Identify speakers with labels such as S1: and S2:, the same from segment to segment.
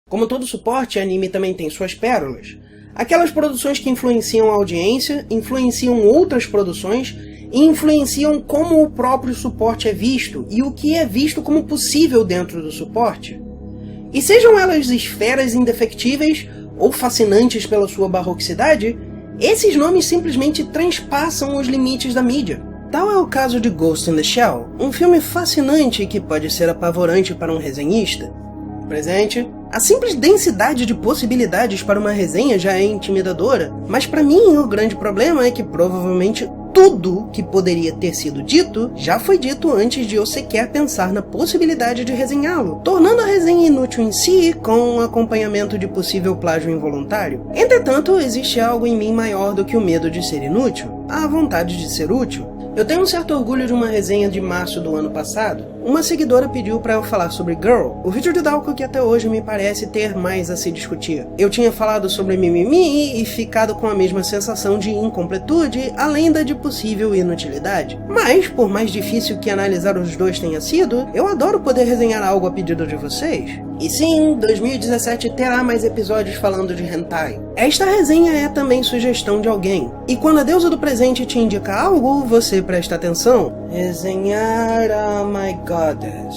S1: Como todo suporte, anime também tem suas pérolas. Aquelas produções que influenciam a audiência, influenciam outras produções e influenciam como o próprio suporte é visto e o que é visto como possível dentro do suporte. E sejam elas esferas indefectíveis ou fascinantes pela sua barroquicidade, esses nomes simplesmente transpassam os limites da mídia. Tal é o caso de Ghost in the Shell, um filme fascinante que pode ser apavorante para um resenhista. Presente, a simples densidade de possibilidades para uma resenha já é intimidadora, mas para mim o grande problema é que provavelmente tudo que poderia ter sido dito já foi dito antes de eu sequer pensar na possibilidade de resenhá-lo, tornando a resenha inútil em si com um acompanhamento de possível plágio involuntário. Entretanto, existe algo em mim maior do que o medo de ser inútil, a vontade de ser útil. Eu tenho um certo orgulho de uma resenha de março do ano passado. Uma seguidora pediu para eu falar sobre Girl, o vídeo de Dalko que até hoje me parece ter mais a se discutir. Eu tinha falado sobre mimimi e ficado com a mesma sensação de incompletude, além da de possível inutilidade. Mas, por mais difícil que analisar os dois tenha sido, eu adoro poder resenhar algo a pedido de vocês. E sim, 2017 terá mais episódios falando de hentai. Esta resenha é também sugestão de alguém. E quando a deusa do presente te indica algo, você presta atenção. Resenhar a My Goddess.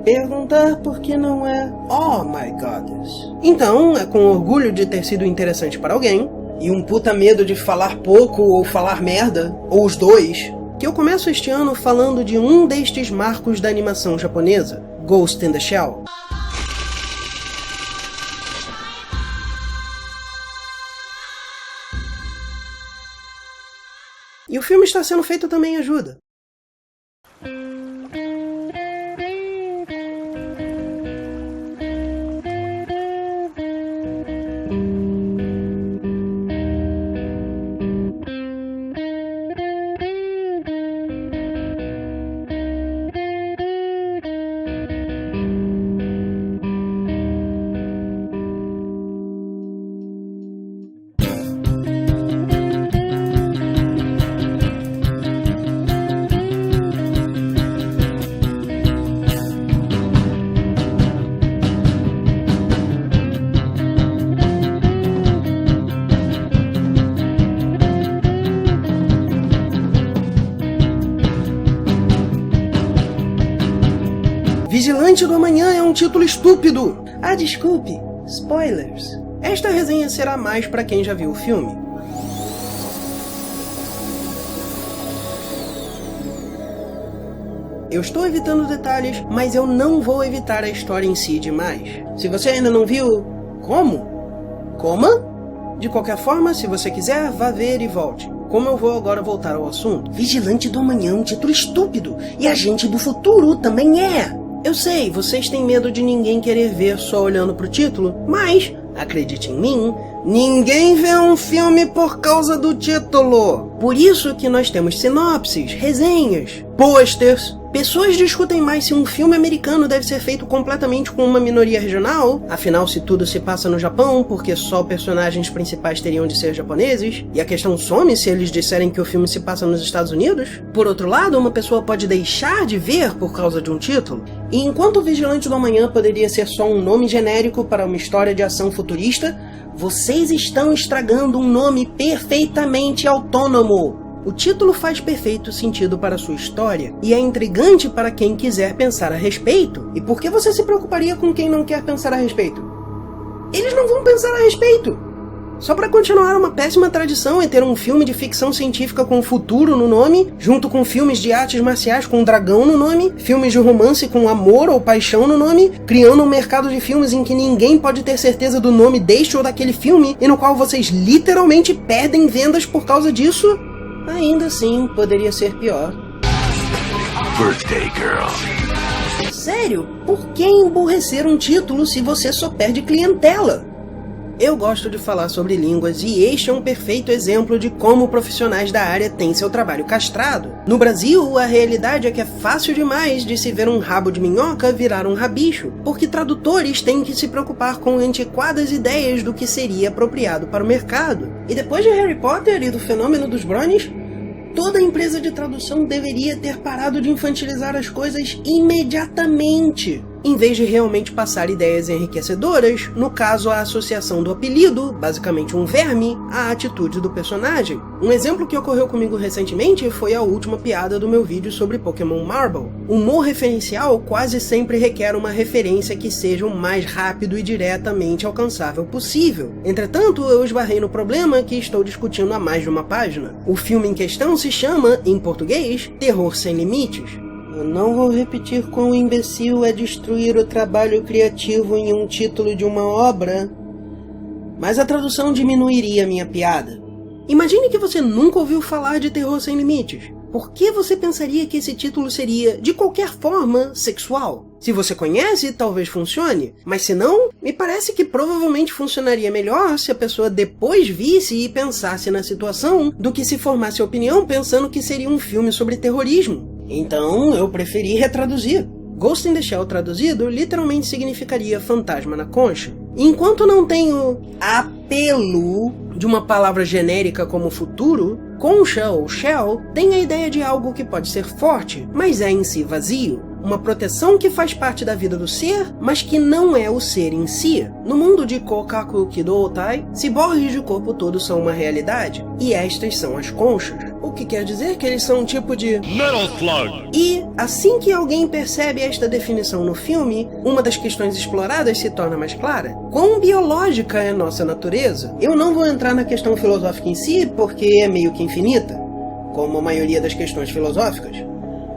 S1: Perguntar por que não é Oh My Goddess. Então, é com orgulho de ter sido interessante para alguém, e um puta medo de falar pouco ou falar merda, ou os dois, que eu começo este ano falando de um destes marcos da animação japonesa, Ghost in the Shell. E o filme está sendo feito também ajuda. Vigilante do Amanhã é um título estúpido! Ah, desculpe, spoilers. Esta resenha será mais para quem já viu o filme. Eu estou evitando detalhes, mas eu não vou evitar a história em si demais. Se você ainda não viu, como? Coma? De qualquer forma, se você quiser, vá ver e volte. Como eu vou agora voltar ao assunto. Vigilante do Amanhã é um título estúpido, e Agente do Futuro também é! Eu sei, vocês têm medo de ninguém querer ver só olhando pro título, mas, acredite em mim, ninguém vê um filme por causa do título. Por isso que nós temos sinopses, resenhas, posters. Pessoas discutem mais se um filme americano deve ser feito completamente com uma minoria regional, afinal se tudo se passa no Japão, porque só personagens principais teriam de ser japoneses, e a questão some se eles disserem que o filme se passa nos Estados Unidos. Por outro lado, uma pessoa pode deixar de ver por causa de um título. E enquanto o Vigilante do Amanhã poderia ser só um nome genérico para uma história de ação futurista, vocês estão estragando um nome perfeitamente autônomo. O título faz perfeito sentido para sua história, e é intrigante para quem quiser pensar a respeito. E por que você se preocuparia com quem não quer pensar a respeito? Eles não vão pensar a respeito! Só para continuar uma péssima tradição é ter um filme de ficção científica com futuro no nome, junto com filmes de artes marciais com dragão no nome, filmes de romance com amor ou paixão no nome, criando um mercado de filmes em que ninguém pode ter certeza do nome deste ou daquele filme, e no qual vocês literalmente perdem vendas por causa disso. Ainda assim, poderia ser pior.
S2: Birthday Girl.
S1: Sério? Por que emburrecer um título se você só perde clientela? Eu gosto de falar sobre línguas e este é um perfeito exemplo de como profissionais da área têm seu trabalho castrado. No Brasil, a realidade é que é fácil demais de se ver um rabo de minhoca virar um rabicho, porque tradutores têm que se preocupar com antiquadas ideias do que seria apropriado para o mercado. E depois de Harry Potter e do fenômeno dos bronies, Toda empresa de tradução deveria ter parado de infantilizar as coisas imediatamente, em vez de realmente passar ideias enriquecedoras, no caso a associação do apelido, basicamente um verme, à atitude do personagem. Um exemplo que ocorreu comigo recentemente foi a última piada do meu vídeo sobre Pokémon Marble. O humor referencial quase sempre requer uma referência que seja o mais rápido e diretamente alcançável possível. Entretanto, eu esbarrei no problema que estou discutindo há mais de uma página. O filme em questão se chama, em português, Terror Sem Limites. Eu não vou repetir quão imbecil é destruir o trabalho criativo em um título de uma obra, mas a tradução diminuiria minha piada. Imagine que você nunca ouviu falar de Terror Sem Limites. Por que você pensaria que esse título seria, de qualquer forma, sexual? Se você conhece, talvez funcione, mas se não, me parece que provavelmente funcionaria melhor se a pessoa depois visse e pensasse na situação do que se formasse opinião pensando que seria um filme sobre terrorismo. Então, eu preferi retraduzir. Ghost in the Shell traduzido literalmente significaria fantasma na concha. Enquanto não tem o apelo de uma palavra genérica como futuro, concha ou shell tem a ideia de algo que pode ser forte, mas é em si vazio. Uma proteção que faz parte da vida do ser, mas que não é o ser em si. No mundo de Kokaku Kido Otai, ciborgues de corpo todo são uma realidade, e estas são as conchas. O que quer dizer que eles são um tipo de
S2: Metal Slug.
S1: E, assim que alguém percebe esta definição no filme, uma das questões exploradas se torna mais clara. Quão biológica é nossa natureza? Eu não vou entrar na questão filosófica em si, porque é meio que infinita, como a maioria das questões filosóficas.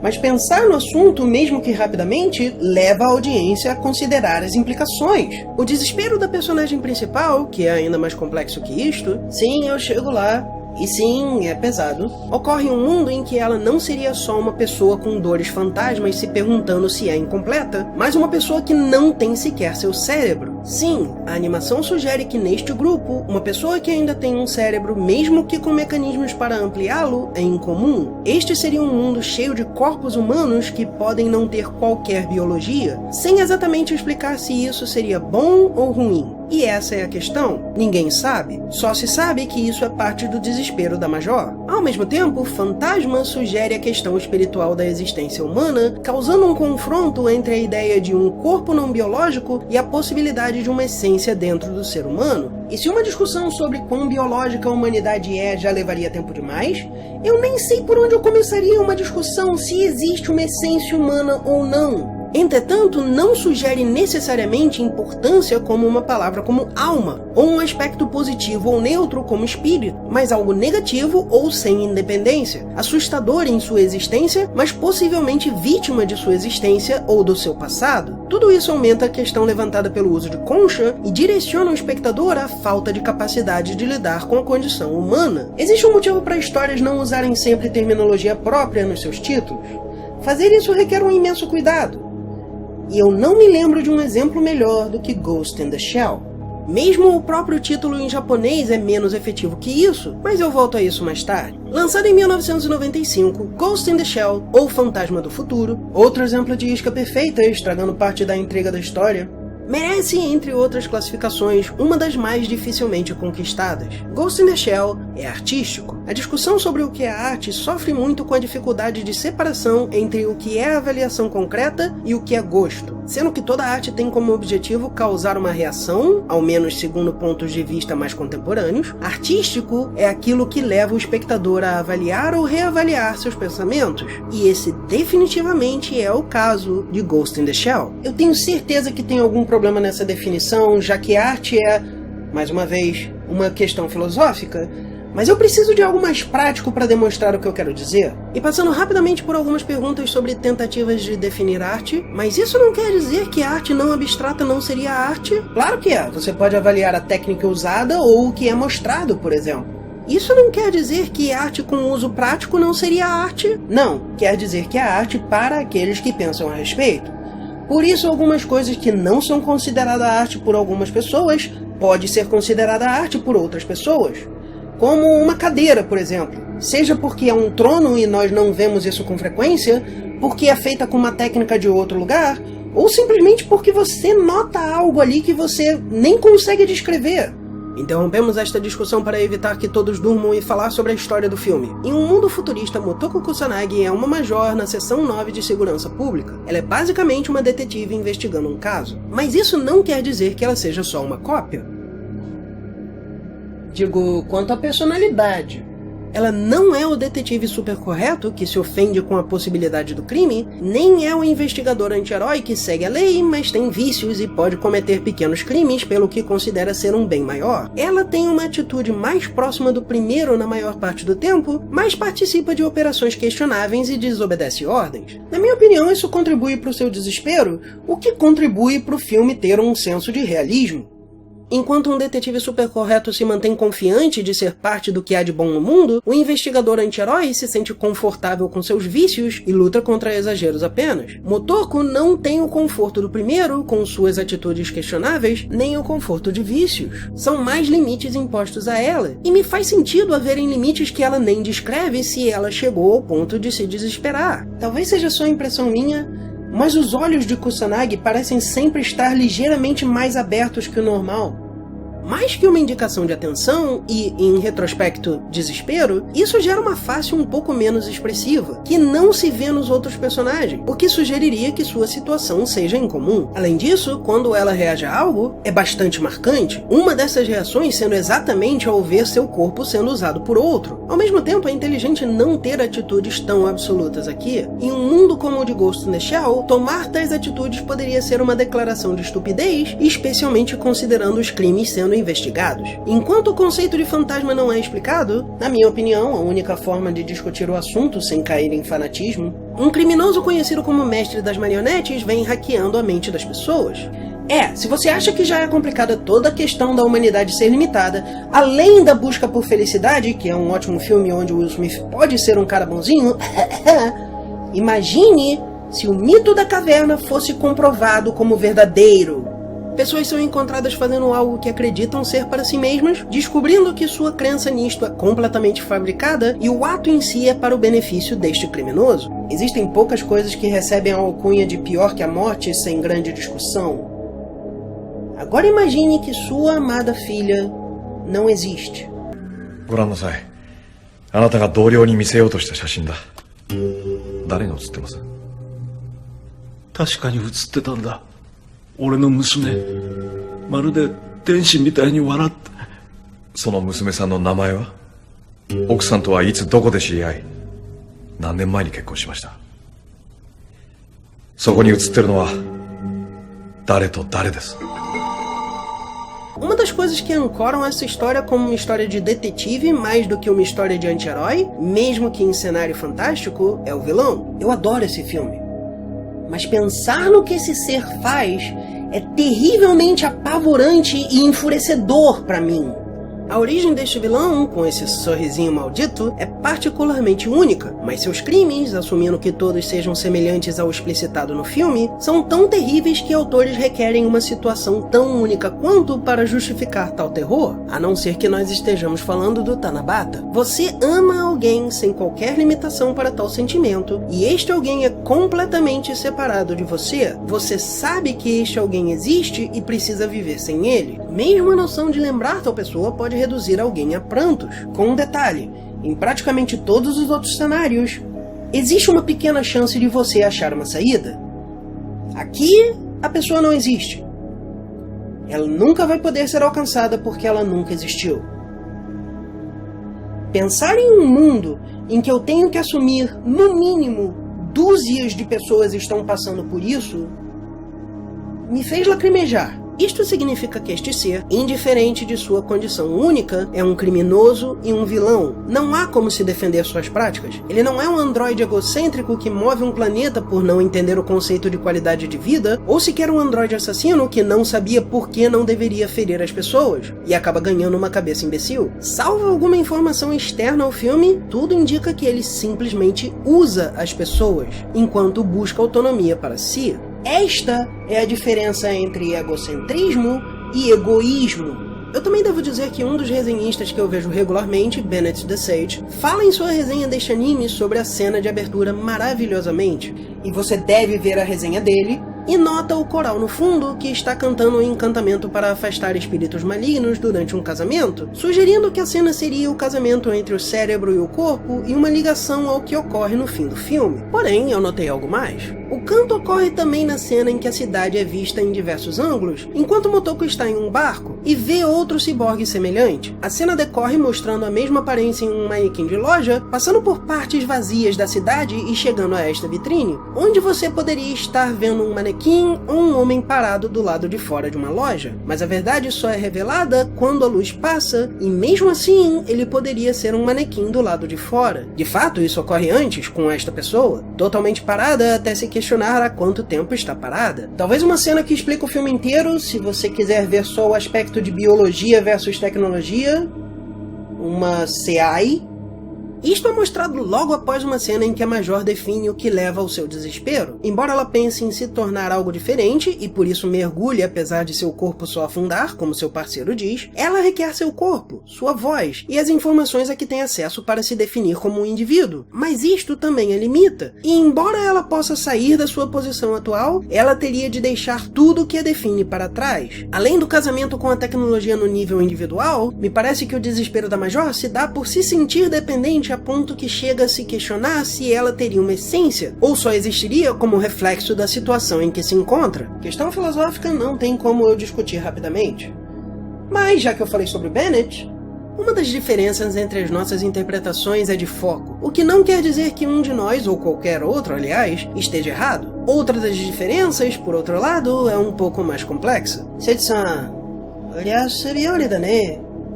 S1: Mas pensar no assunto, mesmo que rapidamente, leva a audiência a considerar as implicações. O desespero da personagem principal, que é ainda mais complexo que isto, sim, eu chego lá, e sim, é pesado, ocorre em um mundo em que ela não seria só uma pessoa com dores fantasmas se perguntando se é incompleta, mas uma pessoa que não tem sequer seu cérebro. Sim, a animação sugere que neste grupo, uma pessoa que ainda tem um cérebro, mesmo que com mecanismos para ampliá-lo, é incomum. Este seria um mundo cheio de corpos humanos que podem não ter qualquer biologia, sem exatamente explicar se isso seria bom ou ruim. E essa é a questão. Ninguém sabe. Só se sabe que isso é parte do desespero da Major. Ao mesmo tempo, Fantasma sugere a questão espiritual da existência humana, causando um confronto entre a ideia de um corpo não biológico e a possibilidade de uma essência dentro do ser humano. E se uma discussão sobre quão biológica a humanidade é já levaria tempo demais, eu nem sei por onde eu começaria uma discussão se existe uma essência humana ou não. Entretanto, não sugere necessariamente importância como uma palavra como alma, ou um aspecto positivo ou neutro como espírito, mas algo negativo ou sem independência, assustador em sua existência, mas possivelmente vítima de sua existência ou do seu passado. Tudo isso aumenta a questão levantada pelo uso de concha e direciona o espectador à falta de capacidade de lidar com a condição humana. Existe um motivo para histórias não usarem sempre terminologia própria nos seus títulos. Fazer isso requer um imenso cuidado. E eu não me lembro de um exemplo melhor do que Ghost in the Shell. Mesmo o próprio título em japonês é menos efetivo que isso, mas eu volto a isso mais tarde. Lançado em 1995, Ghost in the Shell, ou Fantasma do Futuro, outro exemplo de isca perfeita, estragando parte da intriga da história, merece, entre outras classificações, uma das mais dificilmente conquistadas. Ghost in the Shell é artístico. A discussão sobre o que é arte sofre muito com a dificuldade de separação entre o que é avaliação concreta e o que é gosto, sendo que toda arte tem como objetivo causar uma reação, ao menos segundo pontos de vista mais contemporâneos. Artístico é aquilo que leva o espectador a avaliar ou reavaliar seus pensamentos, e esse definitivamente é o caso de Ghost in the Shell. Eu tenho certeza que tem algum problema nessa definição, já que arte é, mais uma vez, uma questão filosófica, mas eu preciso de algo mais prático para demonstrar o que eu quero dizer. E passando rapidamente por algumas perguntas sobre tentativas de definir arte, mas isso não quer dizer que a arte não abstrata não seria arte? Claro que é, você pode avaliar a técnica usada ou o que é mostrado, por exemplo. Isso não quer dizer que arte com uso prático não seria arte? Não, quer dizer que é arte para aqueles que pensam a respeito. Por isso, algumas coisas que não são consideradas arte por algumas pessoas, pode ser considerada arte por outras pessoas. Como uma cadeira, por exemplo. Seja porque é um trono e nós não vemos isso com frequência, porque é feita com uma técnica de outro lugar, ou simplesmente porque você nota algo ali que você nem consegue descrever. Interrompemos esta discussão para evitar que todos durmam e falar sobre a história do filme. Em um mundo futurista, Motoko Kusanagi é uma major na seção 9 de segurança pública. Ela é basicamente uma detetive investigando um caso. Mas isso não quer dizer que ela seja só uma cópia. Digo, quanto à personalidade. Ela não é o detetive super correto que se ofende com a possibilidade do crime, nem é o investigador anti-herói que segue a lei, mas tem vícios e pode cometer pequenos crimes pelo que considera ser um bem maior. Ela tem uma atitude mais próxima do primeiro na maior parte do tempo, mas participa de operações questionáveis e desobedece ordens. Na minha opinião, isso contribui para o seu desespero, o que contribui para o filme ter um senso de realismo. Enquanto um detetive super correto se mantém confiante de ser parte do que há de bom no mundo, o investigador anti-herói se sente confortável com seus vícios e luta contra exageros apenas. Motoko não tem o conforto do primeiro, com suas atitudes questionáveis, nem o conforto de vícios. São mais limites impostos a ela, e me faz sentido haverem limites que ela nem descreve se ela chegou ao ponto de se desesperar. Talvez seja só impressão minha, mas os olhos de Kusanagi parecem sempre estar ligeiramente mais abertos que o normal. Mais que uma indicação de atenção e, em retrospecto, desespero, isso gera uma face um pouco menos expressiva, que não se vê nos outros personagens, o que sugeriria que sua situação seja incomum. Além disso, quando ela reage a algo, é bastante marcante, uma dessas reações sendo exatamente ao ver seu corpo sendo usado por outro. Ao mesmo tempo, é inteligente não ter atitudes tão absolutas aqui. Em um mundo como o de Ghost in the Shell, tomar tais atitudes poderia ser uma declaração de estupidez, especialmente considerando os crimes sendo investigados. Enquanto o conceito de fantasma não é explicado, na minha opinião, a única forma de discutir o assunto sem cair em fanatismo, um criminoso conhecido como mestre das marionetes vem hackeando a mente das pessoas. Se você acha que já é complicada toda a questão da humanidade ser limitada, além da busca por felicidade, que é um ótimo filme onde Will Smith pode ser um cara bonzinho, imagine se o mito da caverna fosse comprovado como verdadeiro. Pessoas são encontradas fazendo algo que acreditam ser para si mesmas, descobrindo que sua crença nisto é completamente fabricada e o ato em si é para o benefício deste criminoso. Existem poucas coisas que recebem a alcunha de pior que a morte sem grande discussão. Agora imagine que sua amada filha não existe.
S3: ご覧なさい。あなたが同僚に見せようとした写真だ。誰が写ってます？
S4: 確かに写ってたんだ。俺の娘。まるで天使みたいに笑って。
S3: その娘さんの名前は？奥さんとはいつどこで知り合い、何年前に結婚しました？そこに写ってるのは誰と誰です？
S1: Uma das coisas que ancoram essa história como uma história de detetive mais do que uma história de anti-herói, mesmo que em cenário fantástico, é o vilão. Eu adoro esse filme. Mas pensar no que esse ser faz é terrivelmente apavorante e enfurecedor para mim. A origem deste vilão, com esse sorrisinho maldito, é particularmente única, mas seus crimes, assumindo que todos sejam semelhantes ao explicitado no filme, são tão terríveis que autores requerem uma situação tão única quanto para justificar tal terror, a não ser que nós estejamos falando do Tanabata. Você ama alguém sem qualquer limitação para tal sentimento, e este alguém é completamente separado de você. Você sabe que este alguém existe e precisa viver sem ele. Mesmo a noção de lembrar tal pessoa pode reduzir alguém a prantos. Com um detalhe, em praticamente todos os outros cenários, existe uma pequena chance de você achar uma saída. Aqui, a pessoa não existe. Ela nunca vai poder ser alcançada porque ela nunca existiu. Pensar em um mundo em que eu tenho que assumir, no mínimo, dúzias de pessoas estão passando por isso, me fez lacrimejar. Isto significa que este ser, indiferente de sua condição única, é um criminoso e um vilão. Não há como se defender suas práticas. Ele não é um androide egocêntrico que move um planeta por não entender o conceito de qualidade de vida, ou sequer um androide assassino que não sabia por que não deveria ferir as pessoas, e acaba ganhando uma cabeça imbecil. Salvo alguma informação externa ao filme, tudo indica que ele simplesmente usa as pessoas, enquanto busca autonomia para si. Esta é a diferença entre egocentrismo e egoísmo. Eu também devo dizer que um dos resenhistas que eu vejo regularmente, Bennett the Sage, fala em sua resenha deste anime sobre a cena de abertura maravilhosamente. e você deve ver a resenha dele, e nota o coral no fundo que está cantando um encantamento para afastar espíritos malignos durante um casamento, sugerindo que a cena seria o casamento entre o cérebro e o corpo e uma ligação ao que ocorre no fim do filme. Porém, eu notei algo mais. O canto ocorre também na cena em que a cidade é vista em diversos ângulos, enquanto Motoko está em um barco e vê outro ciborgue semelhante. A cena decorre mostrando a mesma aparência em um manequim de loja, passando por partes vazias da cidade e chegando a esta vitrine, onde você poderia estar vendo um manequim ou um homem parado do lado de fora de uma loja. Mas a verdade só é revelada quando a luz passa, e mesmo assim, ele poderia ser um manequim do lado de fora. De fato, isso ocorre antes com esta pessoa, totalmente parada até se questionar há quanto tempo está parada. Talvez uma cena que explica o filme inteiro, se você quiser ver só o aspecto de biologia versus tecnologia, uma CI. Isto é mostrado logo após uma cena em que a Major define o que leva ao seu desespero. Embora ela pense em se tornar algo diferente, e por isso mergulhe apesar de seu corpo só afundar, como seu parceiro diz, ela requer seu corpo, sua voz, e as informações a que tem acesso para se definir como um indivíduo. Mas isto também a limita, e embora ela possa sair da sua posição atual, ela teria de deixar tudo o que a define para trás. Além do casamento com a tecnologia no nível individual, me parece que o desespero da Major se dá por se sentir dependente a ponto que chega a se questionar se ela teria uma essência, ou só existiria como reflexo da situação em que se encontra. Questão filosófica não tem como eu discutir rapidamente. Mas, já que eu falei sobre Bennett, uma das diferenças entre as nossas interpretações é de foco, o que não quer dizer que um de nós, ou qualquer outro, aliás, esteja errado. Outra das diferenças, por outro lado, é um pouco mais complexa. Setsan,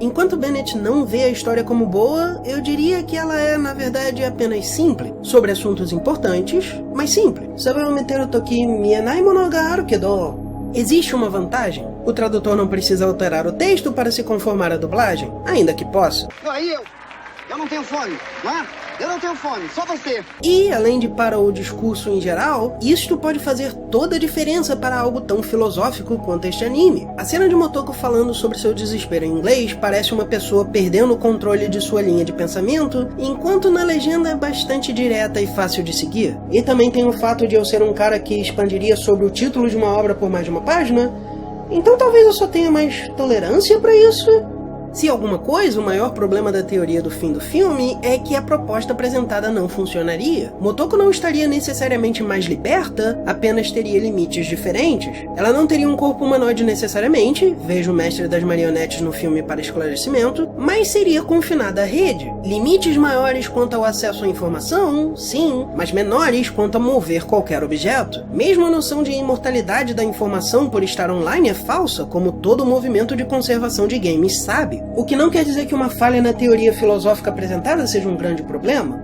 S1: enquanto Bennett não vê a história como boa, eu diria que ela é, na verdade, apenas simples, sobre assuntos importantes, mas simples. Existe uma vantagem. O tradutor não precisa alterar o texto para se conformar à dublagem, ainda que possa.
S5: Aí eu não tenho fome, não é? Eu não tenho fome, só você.
S1: E, além de para o discurso em geral, isto pode fazer toda a diferença para algo tão filosófico quanto este anime. A cena de Motoko falando sobre seu desespero em inglês parece uma pessoa perdendo o controle de sua linha de pensamento, enquanto na legenda é bastante direta e fácil de seguir. E também tem o fato de eu ser um cara que expandiria sobre o título de uma obra por mais de uma página, então talvez eu só tenha mais tolerância para isso. Se alguma coisa, o maior problema da teoria do fim do filme é que a proposta apresentada não funcionaria. Motoko não estaria necessariamente mais liberta, apenas teria limites diferentes. Ela não teria um corpo humanoide necessariamente, veja o Mestre das Marionetes no filme para esclarecimento, mas seria confinada à rede. Limites maiores quanto ao acesso à informação, sim, mas menores quanto a mover qualquer objeto. Mesmo a noção de imortalidade da informação por estar online é falsa, como todo movimento de conservação de games sabe. O que não quer dizer que uma falha na teoria filosófica apresentada seja um grande problema.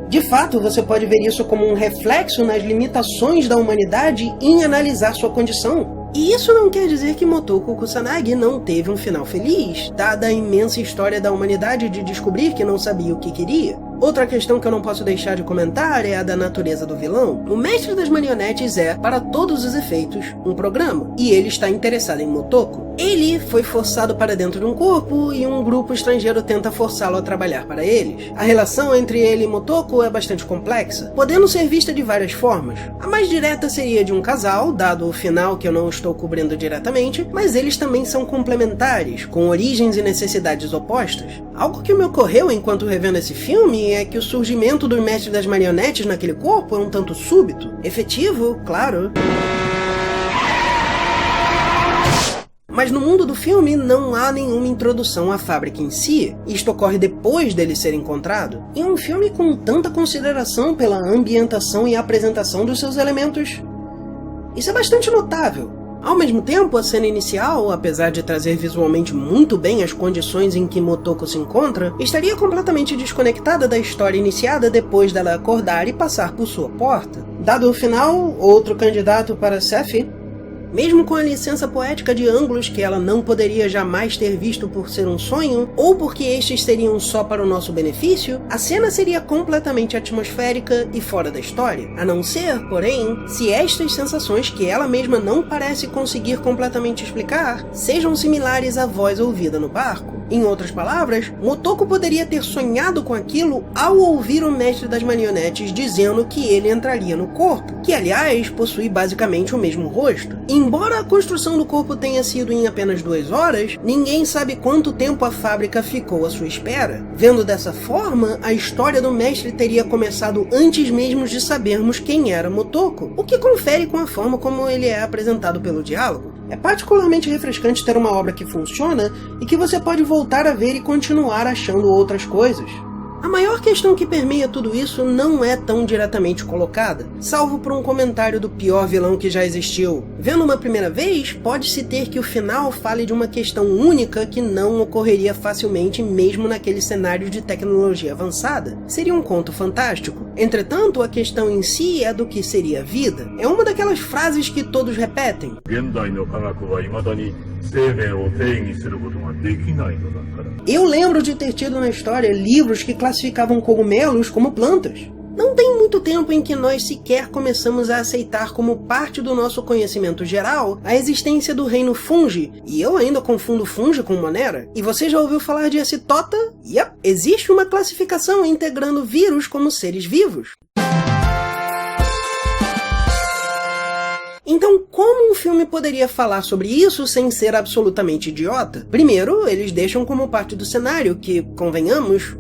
S1: De fato, você pode ver isso como um reflexo nas limitações da humanidade em analisar sua condição. E isso não quer dizer que Motoko Kusanagi não teve um final feliz, dada a imensa história da humanidade de descobrir que não sabia o que queria. Outra questão que eu não posso deixar de comentar é a da natureza do vilão. O Mestre das Marionetes é, para todos os efeitos, um programa, e ele está interessado em Motoko. Ele foi forçado para dentro de um corpo e um grupo estrangeiro tenta forçá-lo a trabalhar para eles. A relação entre ele e Motoko é bastante complexa, podendo ser vista de várias formas. A mais direta seria de um casal, dado o final que eu não estou cobrindo diretamente, mas eles também são complementares, com origens e necessidades opostas. Algo que me ocorreu enquanto revendo esse filme é que o surgimento do Mestre das Marionetes naquele corpo é um tanto súbito. Efetivo, claro. Mas no mundo do filme não há nenhuma introdução à fábrica em si. Isto ocorre depois dele ser encontrado. Em um filme com tanta consideração pela ambientação e apresentação dos seus elementos, isso é bastante notável. Ao mesmo tempo, a cena inicial, apesar de trazer visualmente muito bem as condições em que Motoko se encontra, estaria completamente desconectada da história iniciada depois dela acordar e passar por sua porta. Dado o final, outro candidato para Sephi, mesmo com a licença poética de ângulos que ela não poderia jamais ter visto por ser um sonho, ou porque estes seriam só para o nosso benefício, a cena seria completamente atmosférica e fora da história. A não ser, porém, se estas sensações que ela mesma não parece conseguir completamente explicar, sejam similares à voz ouvida no barco. Em outras palavras, Motoko poderia ter sonhado com aquilo ao ouvir o mestre das marionetes dizendo que ele entraria no corpo, que aliás possui basicamente o mesmo rosto. Embora a construção do corpo tenha sido em apenas 2 horas, ninguém sabe quanto tempo a fábrica ficou à sua espera. Vendo dessa forma, a história do mestre teria começado antes mesmo de sabermos quem era Motoko, o que confere com a forma como ele é apresentado pelo diálogo. É particularmente refrescante ter uma obra que funciona e que você pode voltar a ver e continuar achando outras coisas. A maior questão que permeia tudo isso não é tão diretamente colocada, salvo por um comentário do pior vilão que já existiu. Vendo uma primeira vez, pode-se ter que o final fale de uma questão única que não ocorreria facilmente mesmo naquele cenário de tecnologia avançada. Seria um conto fantástico. Entretanto, a questão em si é do que seria a vida. É uma daquelas frases que todos repetem. Eu lembro de ter tido na história livros que classificavam cogumelos como plantas. Não tem muito tempo em que nós sequer começamos a aceitar como parte do nosso conhecimento geral a existência do reino fungi, e eu ainda confundo fungi com monera. E você já ouviu falar de acetota? Yep, existe uma classificação integrando vírus como seres vivos. Então, como um filme poderia falar sobre isso sem ser absolutamente idiota? Primeiro, eles deixam como parte do cenário que, convenhamos,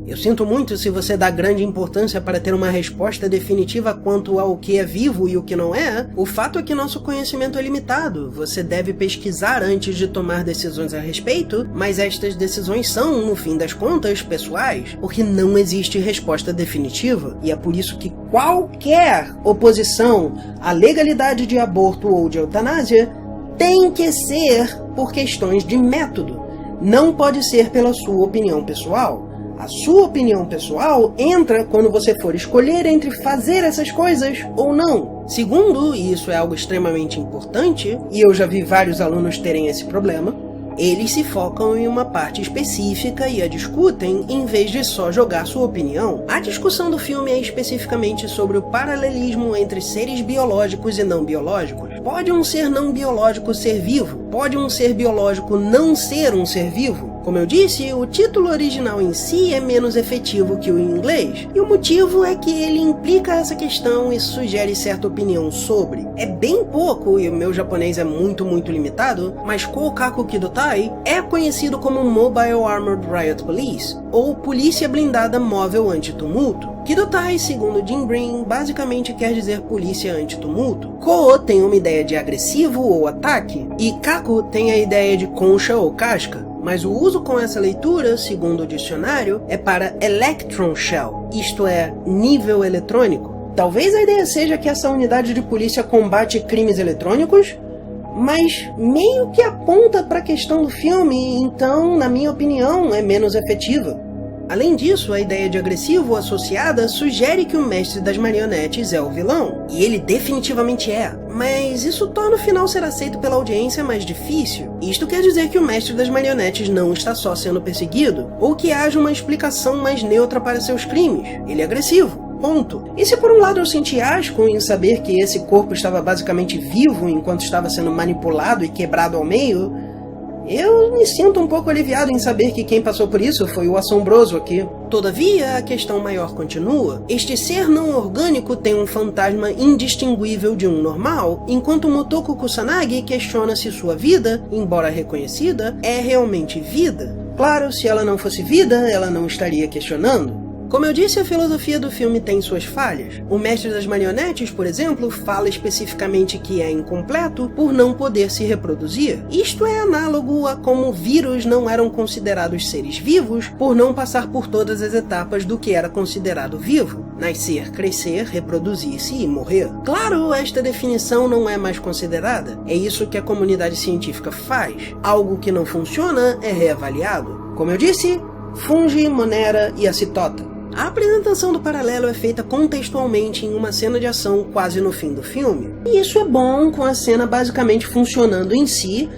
S1: eu sinto muito se você dá grande importância para ter uma resposta definitiva quanto ao que é vivo e o que não é. O fato é que nosso conhecimento é limitado. Você deve pesquisar antes de tomar decisões a respeito, mas estas decisões são, no fim das contas, pessoais, porque não existe resposta definitiva. E é por isso que qualquer oposição à legalidade de aborto ou de eutanásia tem que ser por questões de método. Não pode ser pela sua opinião pessoal. A sua opinião pessoal entra quando você for escolher entre fazer essas coisas ou não. Segundo, e isso é algo extremamente importante, e eu já vi vários alunos terem esse problema, eles se focam em uma parte específica e a discutem em vez de só jogar sua opinião. A discussão do filme é especificamente sobre o paralelismo entre seres biológicos e não biológicos. Pode um ser não biológico ser vivo? Pode um ser biológico não ser um ser vivo? Como eu disse, o título original em si é menos efetivo que o em inglês, e o motivo é que ele implica essa questão e sugere certa opinião sobre. É bem pouco, e o meu japonês é muito limitado, mas Koukaku Kidotai é conhecido como Mobile Armored Riot Police, ou Polícia Blindada Móvel Anti-Tumulto. Kidotai, segundo Jim Brin, basicamente quer dizer polícia anti-tumulto. Ko tem uma ideia de agressivo ou ataque, e Kaku tem a ideia de concha ou casca. Mas o uso com essa leitura, segundo o dicionário, é para Electron Shell, isto é, nível eletrônico. Talvez a ideia seja que essa unidade de polícia combate crimes eletrônicos, mas meio que aponta para a questão do filme, então, na minha opinião, é menos efetiva. Além disso, a ideia de agressivo associada sugere que o mestre das marionetes é o vilão, e ele definitivamente é, mas isso torna o final ser aceito pela audiência mais difícil. Isto quer dizer que o mestre das marionetes não está só sendo perseguido, ou que haja uma explicação mais neutra para seus crimes. Ele é agressivo. Ponto. E se por um lado eu senti asco em saber que esse corpo estava basicamente vivo enquanto estava sendo manipulado e quebrado ao meio, eu me sinto um pouco aliviado em saber que quem passou por isso foi o assombroso aqui. Todavia, a questão maior continua. Este ser não orgânico tem um fantasma indistinguível de um normal, enquanto Motoko Kusanagi questiona se sua vida, embora reconhecida, é realmente vida. Claro, se ela não fosse vida, ela não estaria questionando. Como eu disse, a filosofia do filme tem suas falhas. O mestre das marionetes, por exemplo, fala especificamente que é incompleto por não poder se reproduzir. Isto é análogo a como vírus não eram considerados seres vivos por não passar por todas as etapas do que era considerado vivo: nascer, crescer, reproduzir-se e morrer. Claro, esta definição não é mais considerada. É isso que a comunidade científica faz. Algo que não funciona é reavaliado. Como eu disse, fungi, monera e acetota. A apresentação do paralelo é feita contextualmente em uma cena de ação quase no fim do filme. E isso é bom, com a cena basicamente funcionando em si,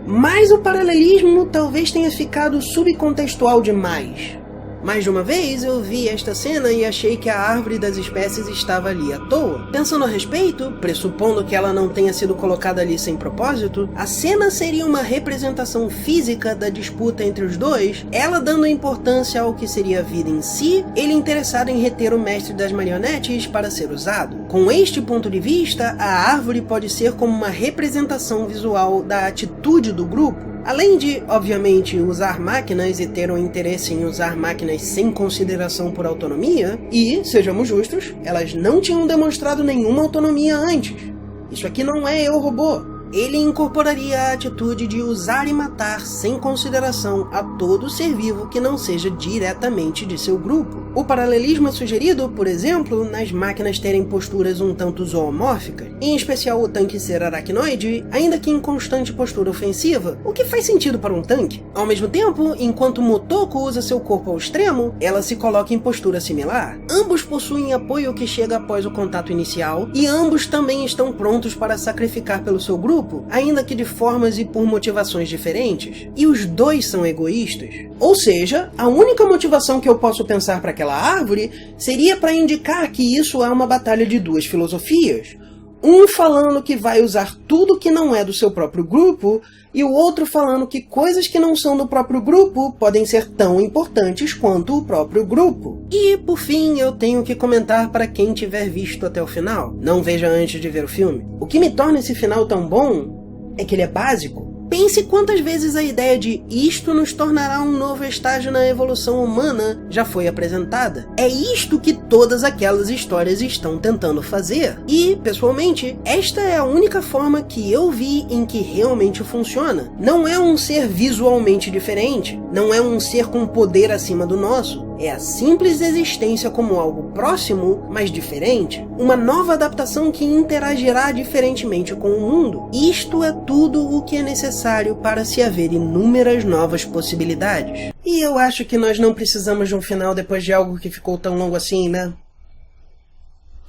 S1: mas o paralelismo talvez tenha ficado subcontextual demais. Mais de uma vez eu vi esta cena e achei que a árvore das espécies estava ali à toa. Pensando a respeito, pressupondo que ela não tenha sido colocada ali sem propósito, a cena seria uma representação física da disputa entre os dois, ela dando importância ao que seria a vida em si, ele interessado em reter o mestre das marionetes para ser usado. Com este ponto de vista, a árvore pode ser como uma representação visual da atitude do grupo, além de, obviamente, usar máquinas e ter um interesse em usar máquinas sem consideração por autonomia, e, sejamos justos, elas não tinham demonstrado nenhuma autonomia antes. Isso aqui não é Eu, Robô. Ele incorporaria a atitude de usar e matar sem consideração a todo ser vivo que não seja diretamente de seu grupo. O paralelismo é sugerido, por exemplo, nas máquinas terem posturas um tanto zoomórficas, em especial o tanque ser aracnoide, ainda que em constante postura ofensiva, o que faz sentido para um tanque. Ao mesmo tempo, enquanto Motoko usa seu corpo ao extremo, ela se coloca em postura similar. Ambos possuem apoio que chega após o contato inicial, e ambos também estão prontos para sacrificar pelo seu grupo, ainda que de formas e por motivações diferentes. E os dois são egoístas. Ou seja, a única motivação que eu posso pensar para aquela árvore seria para indicar que isso é uma batalha de duas filosofias. Um falando que vai usar tudo que não é do seu próprio grupo, e o outro falando que coisas que não são do próprio grupo podem ser tão importantes quanto o próprio grupo. E, por fim, eu tenho que comentar para quem tiver visto até o final. Não veja antes de ver o filme. O que me torna esse final tão bom é que ele é básico. Pense quantas vezes a ideia de isto nos tornará um novo estágio na evolução humana já foi apresentada. É isto que todas aquelas histórias estão tentando fazer. E, pessoalmente, esta é a única forma que eu vi em que realmente funciona. Não é um ser visualmente diferente, não é um ser com poder acima do nosso. É a simples existência como algo próximo, mas diferente. Uma nova adaptação que interagirá diferentemente com o mundo. Isto é tudo o que é necessário para se haver inúmeras novas possibilidades. E eu acho que nós não precisamos de um final depois de algo que ficou tão longo assim, né?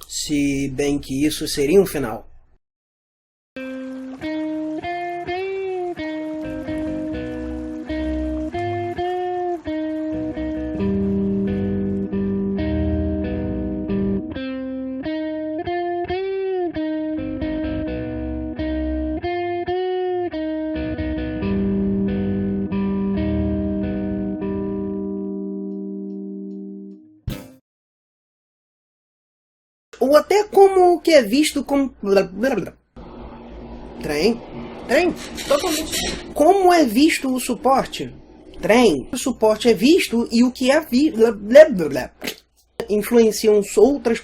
S1: Se bem que isso seria um final. Ou até como o que é visto como... Trem? Totalmente. Como é visto o suporte? Trem. O suporte é visto e o que é visto... Influenciam outras...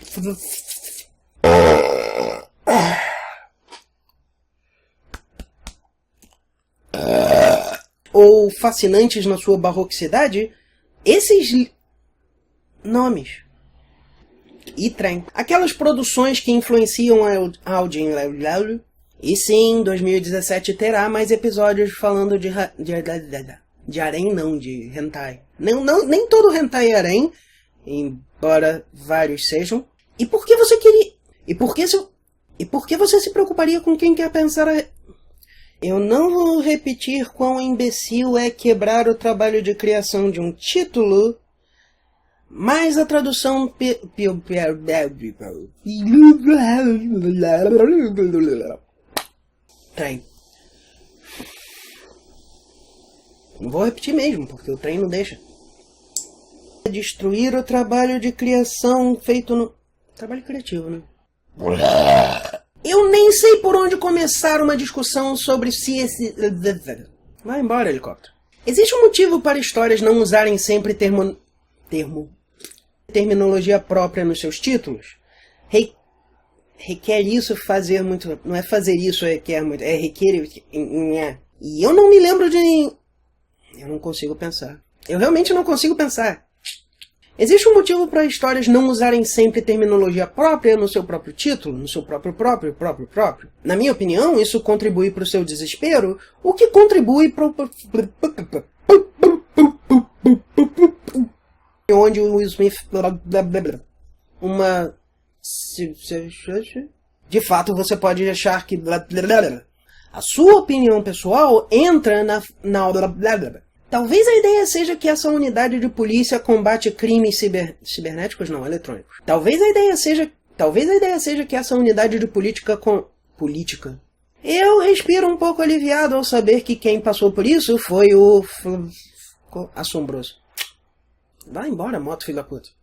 S1: Ou fascinantes na sua barroquicidade, esses nomes... E trem. Aquelas produções que influenciam a audiência. E sim, 2017 terá mais episódios falando de harém, não, de hentai. Nem todo hentai é harém, embora vários sejam. E por que você queria... E por que você se preocuparia com quem quer pensar a... Eu não vou repetir quão imbecil é quebrar o trabalho de criação de um título... Mas a tradução... Trem. Não vou repetir mesmo, porque o trem não deixa. Destruir o trabalho de criação feito no... Trabalho criativo, né? Eu nem sei por onde começar uma discussão sobre se esse... Vai embora, helicóptero. Existe um motivo para histórias não usarem sempre terminologia própria nos seus títulos? Requer isso fazer muito... Não é fazer isso requer muito... É requer... E eu não me lembro de... Eu não consigo pensar. Eu realmente não consigo pensar. Existe um motivo para histórias não usarem sempre terminologia própria no seu próprio título, no seu próprio. Na minha opinião, isso contribui para o seu desespero, o que contribui para o... Onde o Will Smith... Uma... De fato, você pode achar que... A sua opinião pessoal entra na... Talvez a ideia seja que essa unidade de polícia combate crimes cibernéticos, não, eletrônicos. Talvez a ideia seja que essa unidade de política. Eu respiro um pouco aliviado ao saber que quem passou por isso foi o assombroso. Vai embora, moto, filho da puta.